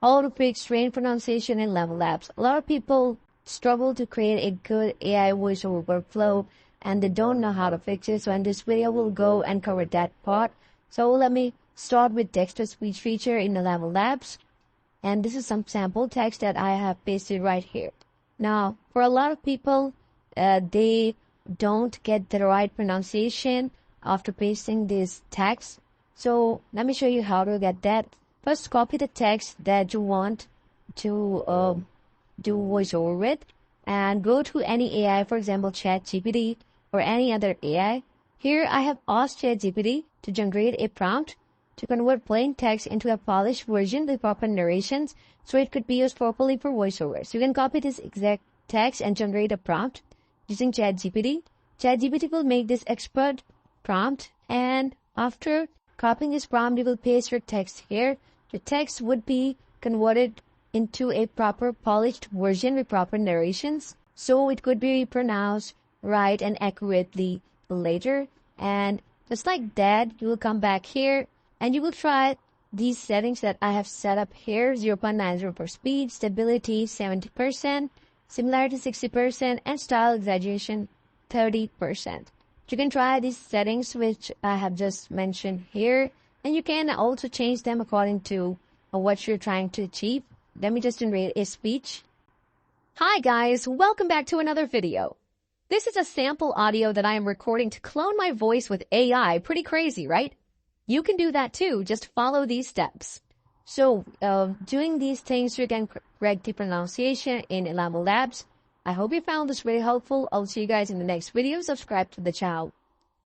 how to fix strange pronunciation in ElevenLabs. A lot of people struggle to create a good AI voiceover workflow and they don't know how to fix it. So in this video, we'll go and cover that part. So let me start with text-to-speech feature in ElevenLabs. And this is some sample text that I have pasted right here. Now, for a lot of people, they don't get the right pronunciation after pasting this text. So let me show you how to get that. First, copy the text that you want to do voiceover with and go to any AI, for example, ChatGPT or any other AI. Here I have asked ChatGPT to generate a prompt to convert plain text into a polished version with proper narrations so it could be used properly for voiceovers. You can copy this exact text and generate a prompt using ChatGPT. ChatGPT will make this expert prompt, and after copying this prompt, you will paste your text here. The text would be converted into a proper polished version with proper narrations, so it could be pronounced right and accurately later. And just like that, you will come back here and you will try these settings that I have set up here: 0.90 for speed, stability 70%, similarity 60%, and style exaggeration 30%. You can try these settings which I have just mentioned here, and you can also change them according to what you're trying to achieve. Let me just generate a speech. Hi guys, welcome back to another video. This is a sample audio that I am recording to clone my voice with AI. Pretty crazy, right? You can do that too. Just follow these steps. So, doing these things, you can correct the pronunciation in ElevenLabs. I hope you found this very helpful. I'll see you guys in the next video. Subscribe to the channel.